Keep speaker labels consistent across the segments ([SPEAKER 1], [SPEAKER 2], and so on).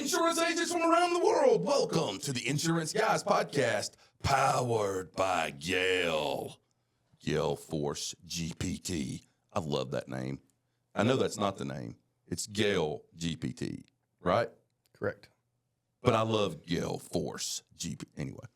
[SPEAKER 1] Insurance agents from around the world, welcome to the Insurance Guys podcast, powered by Gale. Gale Force GPT. I love that name. I know that's not the name. It's Gale GPT, right?
[SPEAKER 2] Correct.
[SPEAKER 1] But I love Gale Force GPT. Anyway.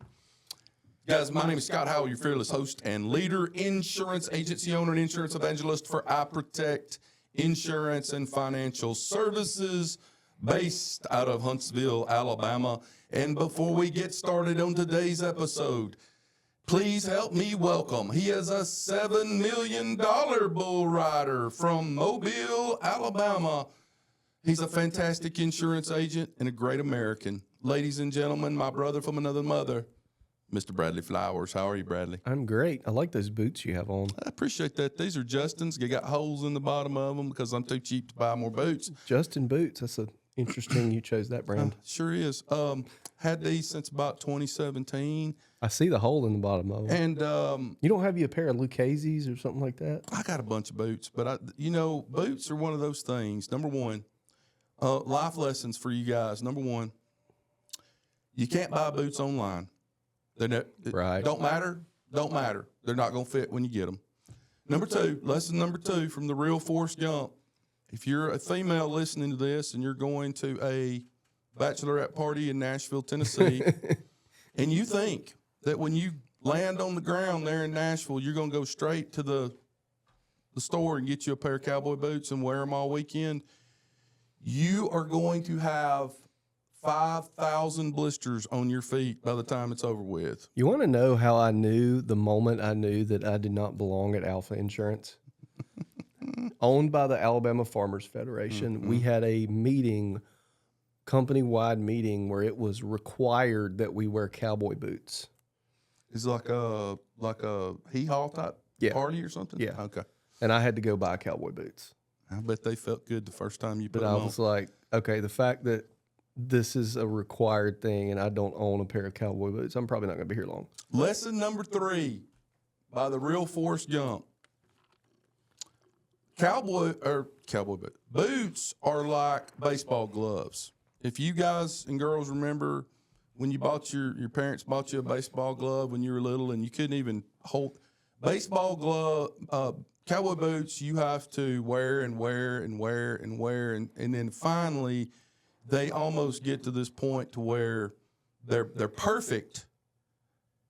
[SPEAKER 1] Guys, my name is Scott Howell, your fearless host and leader, insurance agency owner and insurance evangelist for I Protect Insurance and Financial Services, based out of Huntsville, Alabama. And before we get started on today's episode, please help me welcome. He is a $7 million bull rider from Mobile, Alabama. He's a fantastic insurance agent and a great American. Ladies and gentlemen, my brother from another mother, Mr. Bradley Flowers. How are you, Bradley?
[SPEAKER 2] I'm great. I like those boots you have on.
[SPEAKER 1] I appreciate that. These are Justin's. They got holes in the bottom of them because I'm too cheap to buy more boots.
[SPEAKER 2] Justin Boots. That's interesting you chose that brand.
[SPEAKER 1] Sure is. Had these since about 2017.
[SPEAKER 2] I see the hole in the bottom of them.
[SPEAKER 1] And
[SPEAKER 2] you don't have you a pair of Lucchese's or something like that?
[SPEAKER 1] I got a bunch of boots, but boots are one of those things. Number one, life lessons for you guys. Number one, you can't buy boots online.
[SPEAKER 2] Right.
[SPEAKER 1] Don't matter. They're not going to fit when you get them. Lesson number two from the real Forrest Gump. If you're a female listening to this and you're going to a bachelorette party in Nashville, Tennessee, and you think that when you land on the ground there in Nashville, you're going to go straight to the store and get you a pair of cowboy boots and wear them all weekend, you are going to have 5,000 blisters on your feet by the time it's over with.
[SPEAKER 2] You want to know how I knew the moment I knew that I did not belong at Alpha Insurance? Owned by the Alabama Farmers Federation, we had a meeting, company-wide meeting, where it was required that we wear cowboy boots.
[SPEAKER 1] It's like a hee-haw type party or something?
[SPEAKER 2] Yeah.
[SPEAKER 1] Okay.
[SPEAKER 2] And I had to go buy cowboy boots.
[SPEAKER 1] I bet they felt good the first time you put
[SPEAKER 2] them
[SPEAKER 1] them
[SPEAKER 2] on.
[SPEAKER 1] But
[SPEAKER 2] I was like, okay, the fact that this is a required thing and I don't own a pair of cowboy boots, I'm probably not going to be here long.
[SPEAKER 1] Lesson number 3 by the real Forrest Gump. Boots are like baseball gloves. If you guys and girls remember when you bought your parents bought you a baseball glove when you were little and you couldn't even hold baseball glove, cowboy boots, you have to wear and then finally they almost get to this point to where they're perfect,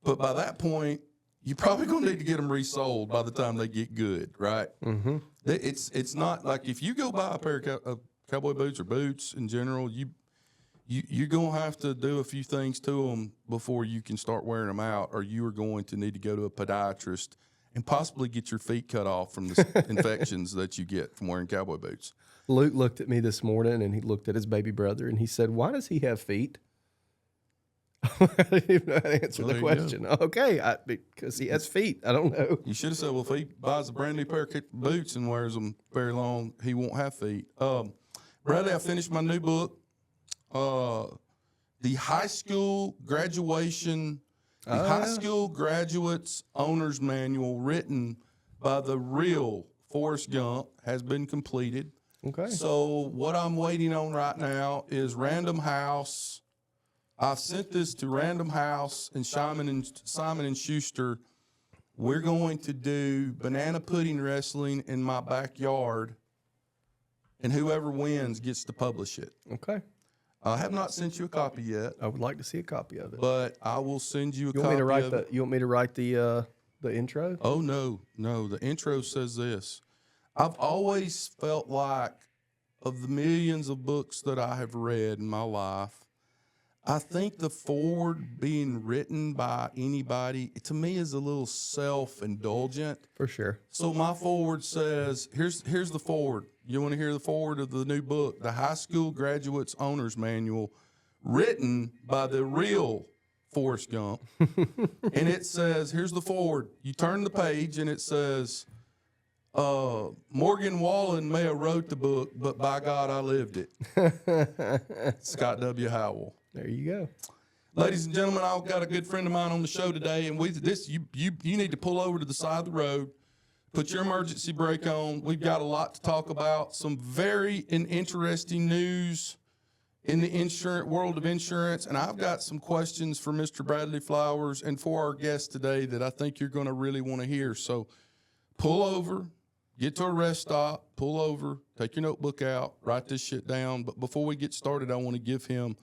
[SPEAKER 1] but by that point, you're probably going to need to get them resold by the time they get good, right?
[SPEAKER 2] Mm-hmm.
[SPEAKER 1] It's not like if you go buy a pair of cowboy boots or boots in general, you're going to have to do a few things to them before you can start wearing them out, or you are going to need to go to a podiatrist and possibly get your feet cut off from the infections that you get from wearing cowboy boots.
[SPEAKER 2] Luke looked at me this morning, and he looked at his baby brother, and he said, "Why does he have feet?" I didn't even know how to answer the question. Okay, because he has feet. I don't know.
[SPEAKER 1] You should have said, well, if he buys a brand new pair of boots and wears them very long, he won't have feet. Bradley, I finished my new book, The High School Graduation, High School Graduates Owner's Manual, written by the real Forrest Gump, has been completed.
[SPEAKER 2] Okay.
[SPEAKER 1] So what I'm waiting on right now is Random House. I've sent this to Random House and Simon & Schuster. We're going to do banana pudding wrestling in my backyard, and whoever wins gets to publish it.
[SPEAKER 2] Okay.
[SPEAKER 1] I have not sent you a copy yet.
[SPEAKER 2] I would like to see a copy of it.
[SPEAKER 1] But I will send you a copy
[SPEAKER 2] of
[SPEAKER 1] it.
[SPEAKER 2] You want me to write the intro?
[SPEAKER 1] Oh, no. The intro says this. I've always felt like of the millions of books that I have read in my life, I think the foreword being written by anybody, to me, is a little self-indulgent.
[SPEAKER 2] For sure.
[SPEAKER 1] So my foreword says, here's the foreword. You want to hear the foreword of the new book, The High School Graduates Owner's Manual, written by the real Forrest Gump. And it says, here's the foreword. You turn the page and it says, Morgan Wallen may have wrote the book, but by God, I lived it. Scott W. Howell.
[SPEAKER 2] There you go.
[SPEAKER 1] Ladies and gentlemen, I've got a good friend of mine on the show today, and you need to pull over to the side of the road, put your emergency brake on. We've got a lot to talk about, some very interesting news in the insurance world of insurance. And I've got some questions for Mr. Bradley Flowers and for our guest today that I think you're going to really want to hear. So pull over, get to a rest stop, pull over, take your notebook out, write this shit down. But before we get started, I want to give him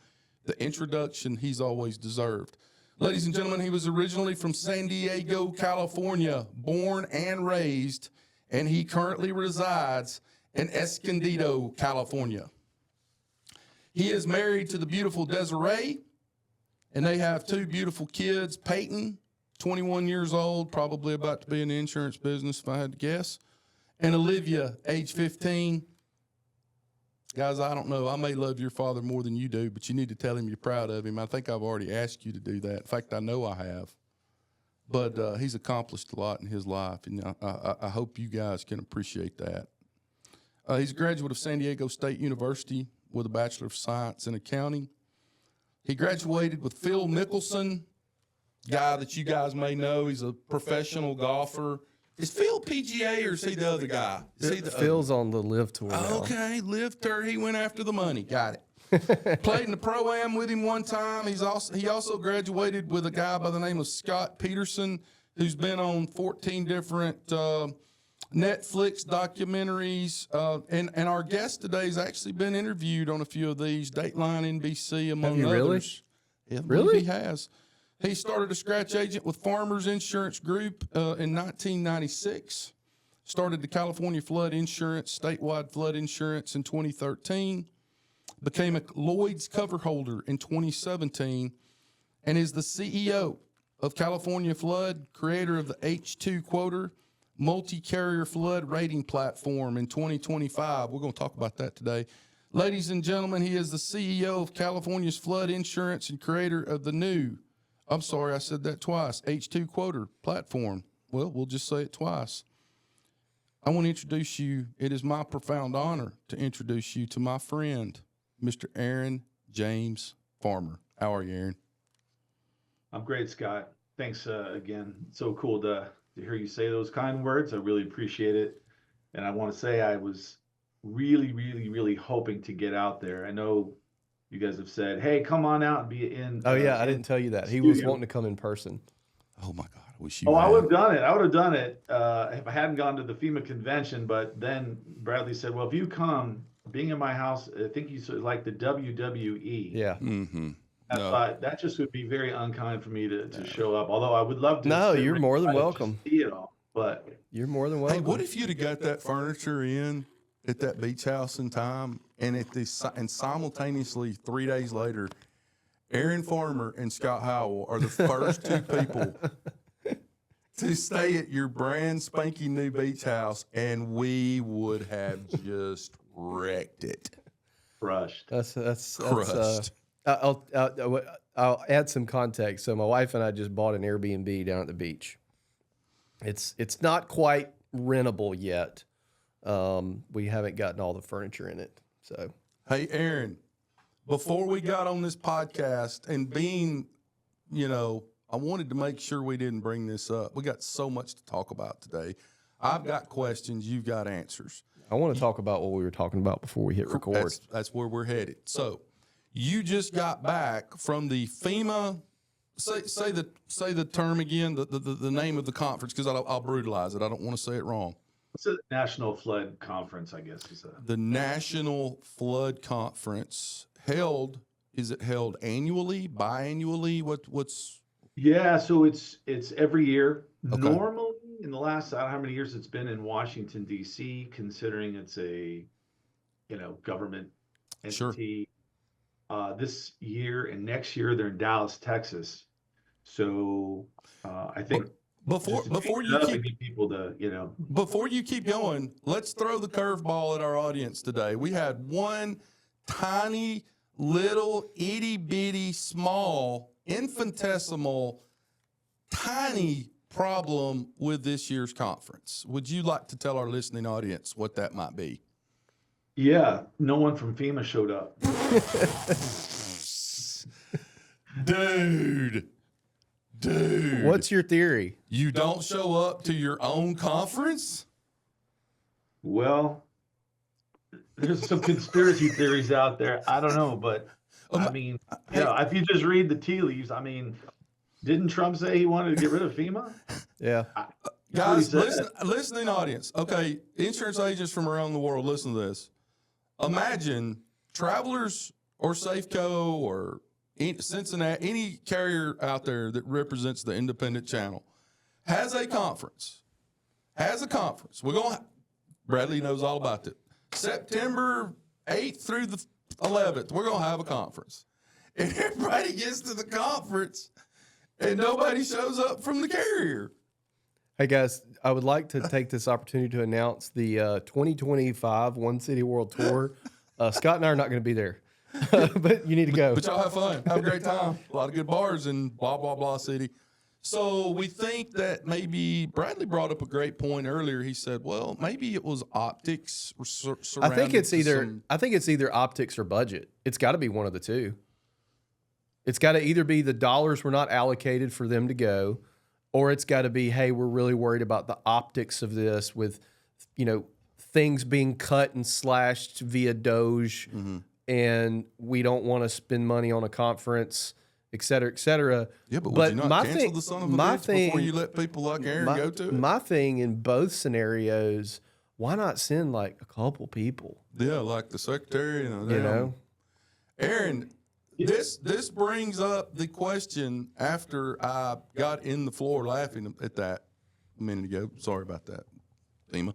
[SPEAKER 1] the introduction he's always deserved. Ladies and gentlemen, he was originally from San Diego, California, born and raised, and he currently resides in Escondido, California. He is married to the beautiful Desiree, and they have two beautiful kids, Peyton, 21 years old, probably about to be in the insurance business if I had to guess, and Olivia, age 15. Guys, I don't know. I may love your father more than you do, but you need to tell him you're proud of him. I think I've already asked you to do that. In fact, I know I have. But he's accomplished a lot in his life, and I hope you guys can appreciate that. He's a graduate of San Diego State University with a Bachelor of Science in Accounting. He graduated with Phil Mickelson, guy that you guys may know. He's a professional golfer. Is Phil PGA or is he the other guy? Is he the
[SPEAKER 2] Phil's on the Live Tour now.
[SPEAKER 1] Okay, Live Tour. He went after the money. Got it. Played in the Pro-Am with him one time. He also graduated with a guy by the name of Scott Peterson, who's been on 14 different Netflix documentaries. And our guest today has actually been interviewed on a few of these, Dateline, NBC, among others.
[SPEAKER 2] Really?
[SPEAKER 1] Yeah, I believe
[SPEAKER 2] Really?
[SPEAKER 1] he has. He started a scratch agent with Farmers Insurance Group in 1996. Started the California Flood Insurance, statewide flood insurance in 2013. Became a Lloyd's cover holder in 2017. And is the CEO of California Flood, creator of the H2Quoter multi-carrier flood rating platform in 2025. We're going to talk about that today. Ladies and gentlemen, he is the CEO of California's Flood Insurance and creator of the new, I'm sorry, I said that twice, H2Quoter platform. Well, we'll just say it twice. I want to introduce you. It is my profound honor to introduce you to my friend, Mr. Aaron James Farmer. How are you, Aaron?
[SPEAKER 3] I'm great, Scott. Thanks again. So cool to hear you say those kind words. I really appreciate it. And I want to say I was really hoping to get out there. I know you guys have said, hey, come on out and be in.
[SPEAKER 2] Oh, yeah, I didn't tell you that. He was wanting to come in person.
[SPEAKER 1] Oh, my God. I wish you
[SPEAKER 3] I
[SPEAKER 1] had.
[SPEAKER 3] would have done it. I would have done it if I hadn't gone to the FEMA convention. But then Bradley said, well, if you come, being in my house, I think you said like the WWE.
[SPEAKER 2] Yeah.
[SPEAKER 1] Mm-hmm.
[SPEAKER 3] I thought that just would be very unkind for me to show up. Although I would love to.
[SPEAKER 2] No,
[SPEAKER 3] sit
[SPEAKER 2] you're
[SPEAKER 3] right
[SPEAKER 2] more than
[SPEAKER 3] by to
[SPEAKER 2] welcome.
[SPEAKER 3] See it all, but
[SPEAKER 2] You're more than
[SPEAKER 1] Hey,
[SPEAKER 2] welcome.
[SPEAKER 1] what if you'd have got that furniture in at that beach house in time, and and simultaneously 3 days later, Aaron Farmer and Scott Howell are the first two people to stay at your brand spanking new beach house, and we would have just wrecked it.
[SPEAKER 3] crushed.
[SPEAKER 2] That's
[SPEAKER 1] Crushed.
[SPEAKER 2] I'll add some context. So my wife and I just bought an Airbnb down at the beach. It's not quite rentable yet. We haven't gotten all the furniture in it. So
[SPEAKER 1] Hey, Aaron, before we got on this podcast and being, I wanted to make sure we didn't bring this up. We got so much to talk about today. I've got questions. You've got answers.
[SPEAKER 2] I want to talk about what we were talking about before we hit record.
[SPEAKER 1] That's where we're headed. So you just got back from the FEMA. Say the term again, the name of the conference, because I'll brutalize it. I don't want to say it wrong.
[SPEAKER 3] It's a National Flood Conference, I guess.
[SPEAKER 1] The National Flood Conference is it held annually, biannually? What's?
[SPEAKER 3] Yeah, so it's every year.
[SPEAKER 1] Okay.
[SPEAKER 3] Normally, in the last, I don't know how many years it's been in Washington, D.C., considering it's a, government entity. Sure. This year and next year, they're in Dallas, Texas. So I think
[SPEAKER 1] before you keep
[SPEAKER 3] people to,
[SPEAKER 1] Before you keep going, let's throw the curveball at our audience today. We had one tiny little itty bitty small infinitesimal tiny problem with this year's conference. Would you like to tell our listening audience what that might be?
[SPEAKER 3] Yeah, no one from FEMA showed up.
[SPEAKER 1] Dude.
[SPEAKER 2] What's your theory?
[SPEAKER 1] You don't show up to your own conference?
[SPEAKER 3] Well, there's some conspiracy theories out there. I don't know, but I
[SPEAKER 1] Um,
[SPEAKER 3] mean,
[SPEAKER 1] hey,
[SPEAKER 3] if you just read the tea leaves, I mean, didn't Trump say he wanted to get rid of FEMA?
[SPEAKER 2] Yeah.
[SPEAKER 3] That's what he
[SPEAKER 1] guys,
[SPEAKER 3] said.
[SPEAKER 1] listening audience. Okay, insurance agents from around the world, listen to this. Imagine Travelers or Safeco or Cincinnati, any carrier out there that represents the independent channel has a conference. We're going to, Bradley knows all about it. September 8th through the 11th, we're going to have a conference. And everybody gets to the conference and nobody shows up from the carrier.
[SPEAKER 2] Hey guys, I would like to take this opportunity to announce the 2025 One City World Tour. Scott and I are not going to be there, but you need to go.
[SPEAKER 1] But y'all have fun. Have a great time. A lot of good bars in blah, blah, blah city. So we think that maybe Bradley brought up a great point earlier. He said, well, maybe it was optics.
[SPEAKER 2] I think it's either optics or budget. It's got to be one of the two. It's got to either be the dollars were not allocated for them to go, or it's got to be, hey, we're really worried about the optics of this with, things being cut and slashed via Doge, and we don't want to spend money on a conference, et cetera, et cetera.
[SPEAKER 1] Yeah, but would you not cancel the son of a bitch before you let people like Aaron go to it?
[SPEAKER 2] My thing in both scenarios, why not send like a couple people?
[SPEAKER 1] Yeah, like the secretary. Aaron, this brings up the question after I got in the floor laughing at that a minute ago. Sorry about that, FEMA.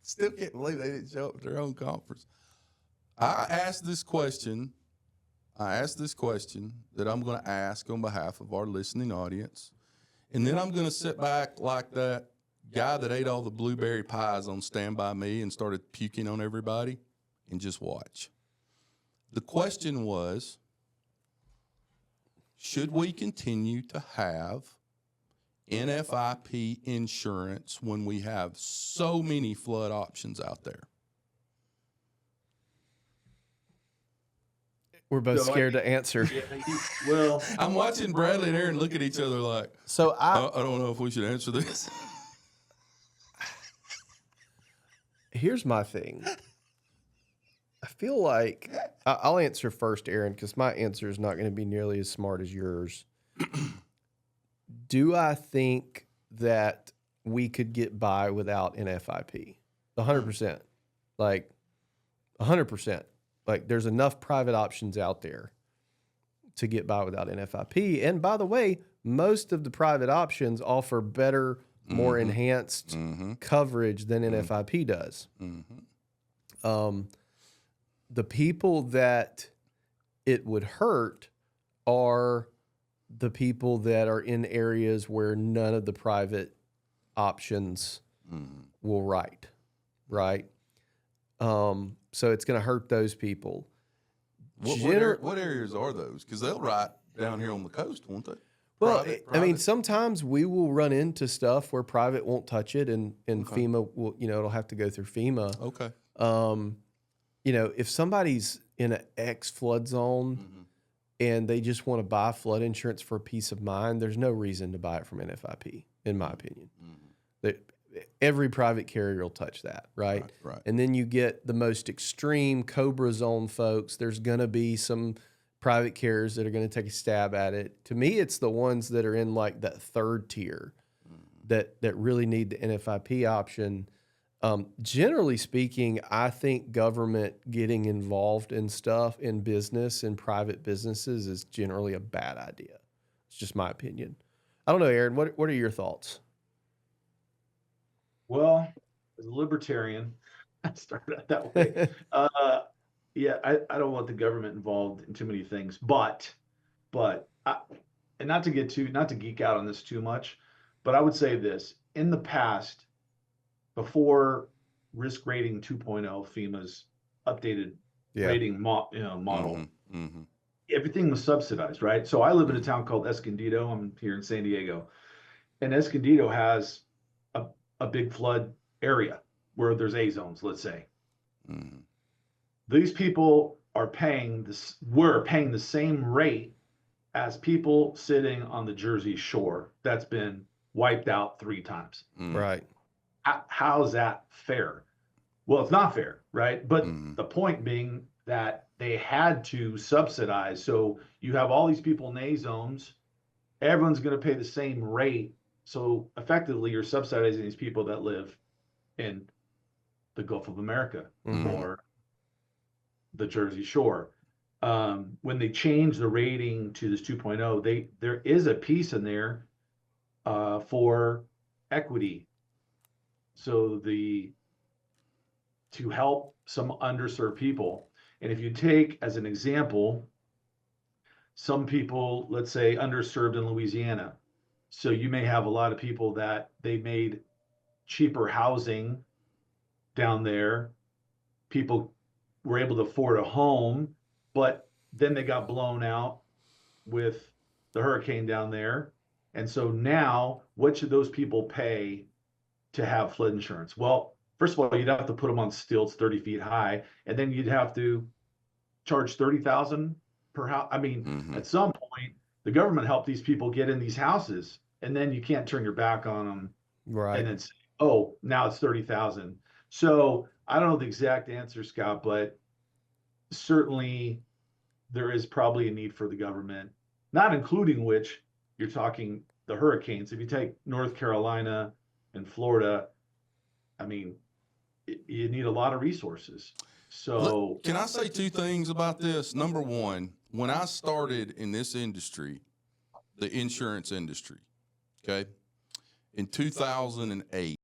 [SPEAKER 1] Still can't believe they didn't show up at their own conference. I asked this question that I'm going to ask on behalf of our listening audience. And then I'm going to sit back like that guy that ate all the blueberry pies on Stand By Me and started puking on everybody and just watch. The question was, should we continue to have NFIP insurance when we have so many flood options out there?
[SPEAKER 2] We're both scared to answer.
[SPEAKER 3] Well,
[SPEAKER 1] I'm watching Bradley and Aaron look at each other like,
[SPEAKER 2] So
[SPEAKER 1] I don't know if we should answer this.
[SPEAKER 2] Here's my thing. I feel like I'll answer first, Aaron, because my answer is not going to be nearly as smart as yours. Do I think that we could get by without NFIP? 100%. Like, 100%. Like, there's enough private options out there to get by without NFIP. And by the way, most of the private options offer better, more enhanced coverage than NFIP does. The people that it would hurt are the people that are in areas where none of the private options will write, right? So it's going to hurt those people.
[SPEAKER 1] What areas are those? Because they'll write down here on the coast, won't they?
[SPEAKER 2] Well, I mean, sometimes we will run into stuff where private won't touch it, and FEMA will, it'll have to go through FEMA.
[SPEAKER 1] Okay.
[SPEAKER 2] If somebody's in an X flood zone and they just want to buy flood insurance for peace of mind, there's no reason to buy it from NFIP, in my opinion. Every private carrier will touch that, right?
[SPEAKER 1] Right.
[SPEAKER 2] And then you get the most extreme Cobra zone folks. There's going to be some private carriers that are going to take a stab at it. To me, it's the ones that are in like that third tier that really need the NFIP option. Generally speaking, I think government getting involved in stuff in business and private businesses is generally a bad idea. It's just my opinion. I don't know, Aaron, what are your thoughts?
[SPEAKER 3] Well, as a libertarian, I started out that way. I don't want the government involved in too many things, but and not to geek out on this too much, but I would say this: in the past, before risk rating 2.0, FEMA's updated rating model, everything was subsidized, right? So I live in a town called Escondido. I'm here in San Diego, and Escondido has a big flood area where there's A zones, let's say. These people were paying the same rate as people sitting on the Jersey Shore that's been wiped out 3 times.
[SPEAKER 2] Right.
[SPEAKER 3] how's that fair? Well, it's not fair, right? But
[SPEAKER 1] Mhm.
[SPEAKER 3] the point being that they had to subsidize. So you have all these people in A zones, everyone's going to pay the same rate. So effectively, you're subsidizing these people that live in the Gulf of America or the Jersey Shore. When they change the rating to this 2.0, there is a piece in there for equity. So to help some underserved people. And if you take as an example, some people, let's say underserved in Louisiana. So you may have a lot of people that they made cheaper housing down there. People were able to afford a home, but then they got blown out with the hurricane down there. And so now, what should those people pay to have flood insurance? Well, first of all, you'd have to put them on stilts 30 feet high, and then you'd have to charge 30,000 per house. I mean, at some point, the government helped these people get in these houses, and then you can't turn your back on them.
[SPEAKER 2] Right.
[SPEAKER 3] And then say, oh, now it's 30,000. So I don't know the exact answer, Scott, but certainly there is probably a need for the government, not including which you're talking the hurricanes. If you take North Carolina and Florida, I mean, you need a lot of resources. So
[SPEAKER 1] Can I say two things about this? Number one, when I started in this industry, the insurance industry, okay, in 2008,